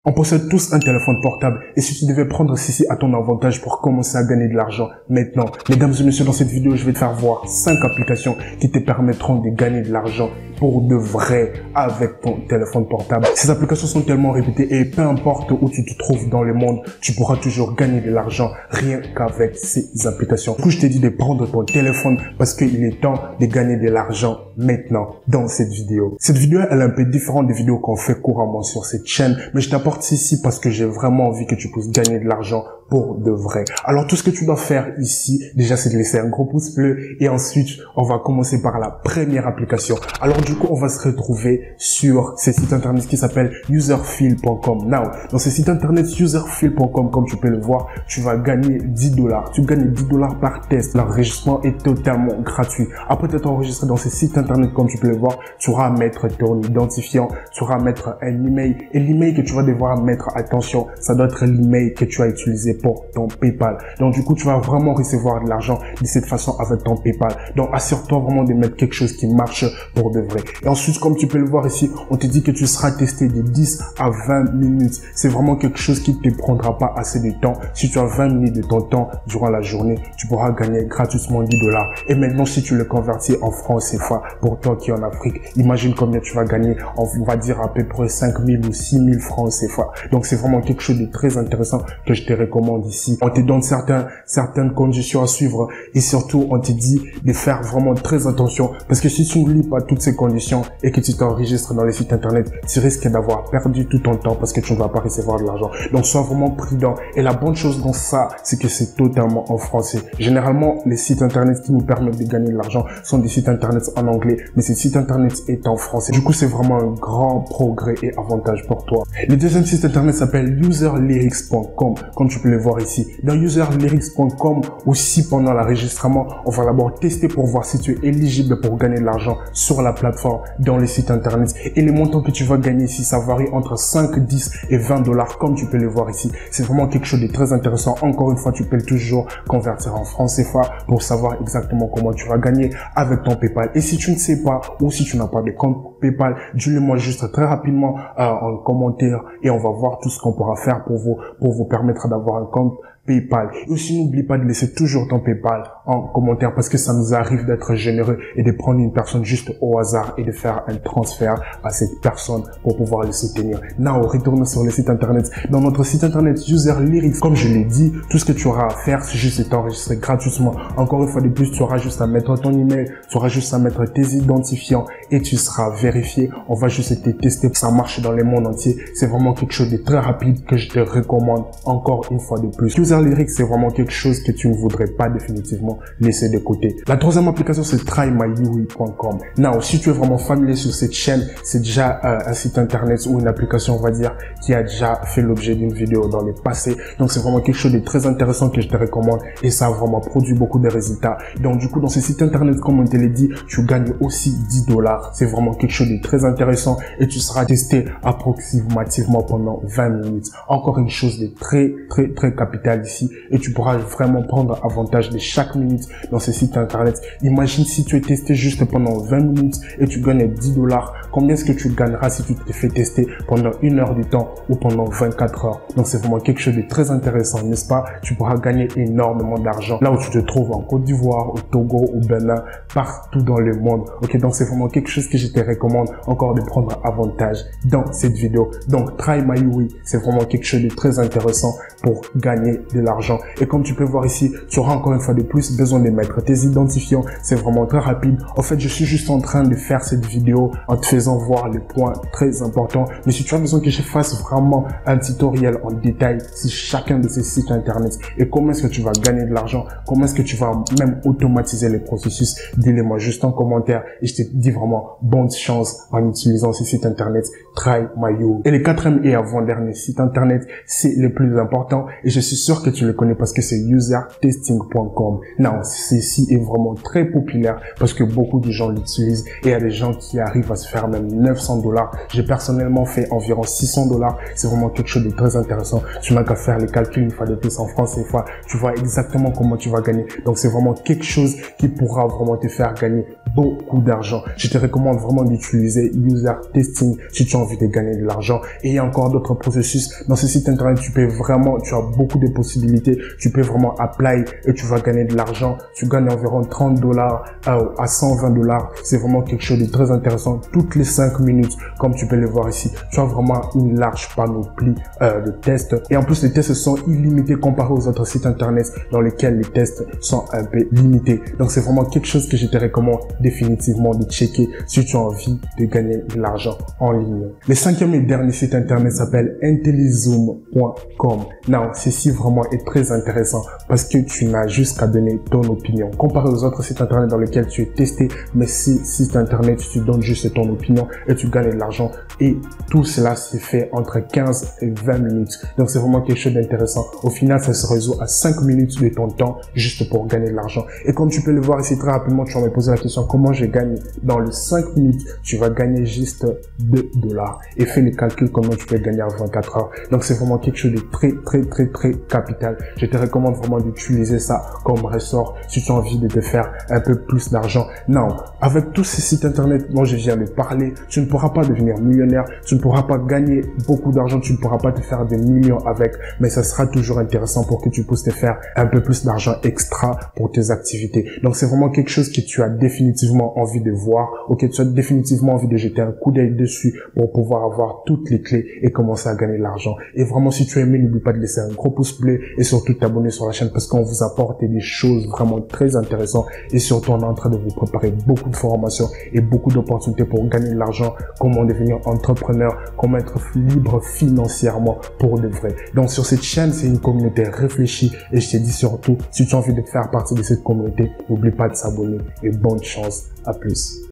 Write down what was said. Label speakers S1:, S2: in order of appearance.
S1: On possède tous un téléphone portable et si tu devais prendre ceci à ton avantage pour commencer à gagner de l'argent maintenant, mesdames et messieurs, dans cette vidéo, je vais te faire voir 5 applications qui te permettront de gagner de l'argent pour de vrai avec ton téléphone portable. Ces applications sont tellement réputées et peu importe où tu te trouves dans le monde, tu pourras toujours gagner de l'argent rien qu'avec ces applications. Du coup, je t'ai dit de prendre ton téléphone parce qu'il est temps de gagner de l'argent maintenant dans cette vidéo. Cette vidéo, elle est un peu différente des vidéos qu'on fait couramment sur cette chaîne, mais je t'apporte ici parce que j'ai vraiment envie que tu puisses gagner de l'argent pour de vrai. Alors tout ce que tu dois faire ici, déjà c'est de laisser un gros pouce bleu et ensuite on va commencer par la première application. Alors du coup on va se retrouver sur ce site internet qui s'appelle userfeel.com. Now, dans ce site internet userfeel.com, comme tu peux le voir, tu vas gagner $10. Tu gagnes $10 par test. L'enregistrement est totalement gratuit. Après t'être enregistré dans ce site internet, comme tu peux le voir, tu auras à mettre ton identifiant, tu auras à mettre un email et l'email que tu vas devoir mettre, attention, ça doit être l'email que tu as utilisé pour ton PayPal. Donc du coup, tu vas vraiment recevoir de l'argent de cette façon avec ton PayPal. Donc assure-toi vraiment de mettre quelque chose qui marche pour de vrai. Et ensuite, comme tu peux le voir ici, on te dit que tu seras testé de 10 à 20 minutes. C'est vraiment quelque chose qui ne te prendra pas assez de temps. Si tu as 20 minutes de ton temps durant la journée, tu pourras gagner gratuitement $10. Et maintenant, si tu le convertis en francs CFA, pour toi qui es en Afrique, imagine combien tu vas gagner. On va dire à peu près 5 000 ou 6 000 francs CFA. Donc c'est vraiment quelque chose de très intéressant que je te recommande ici. On te donne certaines conditions à suivre et surtout on te dit de faire vraiment très attention parce que si tu ne lis pas toutes ces conditions et que tu t'enregistres dans les sites internet, tu risques d'avoir perdu tout ton temps parce que tu ne vas pas recevoir de l'argent. Donc sois vraiment prudent et la bonne chose dans ça, c'est que c'est totalement en français. Généralement, les sites internet qui nous permettent de gagner de l'argent sont des sites internet en anglais, mais ce site internet est en français. Du coup, c'est vraiment un grand progrès et avantage pour toi. Le deuxième site internet s'appelle userlyrics.com, comme tu peux le voir ici. Dans userlyrics.com, aussi pendant l'enregistrement, on va d'abord tester pour voir si tu es éligible pour gagner de l'argent sur la plateforme dans les sites internet. Et les montants que tu vas gagner ici, ça varie entre 5, 10 et $20, comme tu peux le voir ici. C'est vraiment quelque chose de très intéressant. Encore une fois, tu peux toujours convertir en francs CFA pour savoir exactement comment tu vas gagner avec ton PayPal. Et si tu ne sais pas ou si tu n'as pas de compte PayPal, dis-le-moi juste très rapidement en commentaire et on va voir tout ce qu'on pourra faire pour vous permettre d'avoir un compte PayPal. Et aussi, n'oublie pas de laisser toujours ton PayPal en commentaire parce que ça nous arrive d'être généreux et de prendre une personne juste au hasard et de faire un transfert à cette personne pour pouvoir le soutenir. Now, retourne sur le site internet. Dans notre site internet userlyrics, comme je l'ai dit, tout ce que tu auras à faire, c'est juste t'enregistrer gratuitement. Encore une fois de plus, tu auras juste à mettre ton email, tu auras juste à mettre tes identifiants et tu seras vérifié. On va juste te tester. Ça marche dans le monde entier. C'est vraiment quelque chose de très rapide que je te recommande encore une fois de plus. Userlyrics, c'est vraiment quelque chose que tu ne voudrais pas définitivement laisser de côté. La troisième application, c'est trymyui.com. Now, si tu es vraiment familier sur cette chaîne, c'est déjà un site internet ou une application, on va dire, qui a déjà fait l'objet d'une vidéo dans le passé. Donc, c'est vraiment quelque chose de très intéressant que je te recommande et ça a vraiment produit beaucoup de résultats. Donc, du coup, dans ce site internet, comme on te l'a dit, tu gagnes aussi $10. C'est vraiment quelque chose de très intéressant et tu seras testé approximativement pendant 20 minutes. Encore une chose de très capitale ici et tu pourras vraiment prendre avantage de chaque minute dans ce site internet. Imagine si tu es testé juste pendant 20 minutes et tu gagnes $10. Combien est-ce que tu gagneras si tu te fais tester pendant 1 heure de temps ou pendant 24 heures? Donc c'est vraiment quelque chose de très intéressant, n'est-ce pas? Tu pourras gagner énormément d'argent là où tu te trouves en Côte d'Ivoire, au Togo, au Bénin, partout dans le monde. Ok, donc c'est vraiment quelque chose que je te recommande encore de prendre avantage dans cette vidéo. Donc trymyui, c'est vraiment quelque chose de très intéressant pour gagner de l'argent. Et comme tu peux voir ici, tu auras encore une fois de plus besoin de mettre tes identifiants. C'est vraiment très rapide. En fait, je suis juste en train de faire cette vidéo en te faisant voir les points très importants. Mais si tu as besoin que je fasse vraiment un tutoriel en détail sur chacun de ces sites internet et comment est-ce que tu vas gagner de l'argent, comment est-ce que tu vas même automatiser les processus, dis-le-moi juste en commentaire et je te dis vraiment bonne chance en utilisant ces sites internet trymyui. Et le quatrième et avant-dernier site internet, c'est le plus important et je suis sûr que tu le connais parce que c'est usertesting.com. Non, ceci est vraiment très populaire parce que beaucoup de gens l'utilisent et il y a des gens qui arrivent à se faire même $900. J'ai personnellement fait environ $600. C'est vraiment quelque chose de très intéressant. Tu n'as qu'à faire les calculs une fois de plus en France et fois. Tu vois exactement comment tu vas gagner. Donc c'est vraiment quelque chose qui pourra vraiment te faire gagner beaucoup d'argent. Je te recommande vraiment d'utiliser User Testing si tu as envie de gagner de l'argent. Et il y a encore d'autres processus. Dans ce site internet, tu as beaucoup de possibilités. Tu peux vraiment apply et tu vas gagner de l'argent. Tu gagnes environ $30 à $120. C'est vraiment quelque chose de très intéressant. Toutes les 5 minutes, comme tu peux le voir ici, tu as vraiment une large panoplie de tests. Et en plus, les tests sont illimités comparé aux autres sites internet dans lesquels les tests sont un peu limités. Donc, c'est vraiment quelque chose que je te recommande définitivement de checker si tu as envie de gagner de l'argent en ligne. Le 5e et dernier site internet s'appelle intellizoom.com. Now, ceci vraiment est très intéressant parce que tu n'as juste qu'à donner ton opinion. Comparé aux autres sites internet dans lesquels tu es testé, mais si site internet, tu donnes juste ton opinion et tu gagnes de l'argent, et tout cela se fait entre 15 et 20 minutes. Donc, c'est vraiment quelque chose d'intéressant. Au final, ça se résout à 5 minutes de ton temps juste pour gagner de l'argent. Et comme tu peux le voir ici très rapidement, tu vas me poser la question comment je gagne. Dans les 5 minutes, tu vas gagner juste $2 et fais le calcul comment tu peux gagner à 24 heures. Donc, c'est vraiment quelque chose de très capital. Je te recommande vraiment d'utiliser ça comme ressort si tu as envie de te faire un peu plus d'argent. Non, avec tous ces sites internet dont je viens de parler, tu ne pourras pas devenir millionnaire, tu ne pourras pas gagner beaucoup d'argent, tu ne pourras pas te faire des millions avec, mais ça sera toujours intéressant pour que tu puisses te faire un peu plus d'argent extra pour tes activités. Donc, c'est vraiment quelque chose que tu as définitivement envie de voir, ou que tu as définitivement envie de jeter un coup d'œil dessus pour pouvoir avoir toutes les clés et commencer à gagner de l'argent. Et vraiment, si tu as aimé, n'oublie pas de laisser un gros pouce bleu et surtout t'abonner sur la chaîne parce qu'on vous apporte des choses vraiment très intéressantes et surtout on est en train de vous préparer beaucoup de formations et beaucoup d'opportunités pour gagner de l'argent, comment devenir entrepreneur, comment être libre financièrement pour de vrai. Donc sur cette chaîne, c'est une communauté réfléchie et je te dis surtout, si tu as envie de faire partie de cette communauté, n'oublie pas de s'abonner et bonne chance. À plus.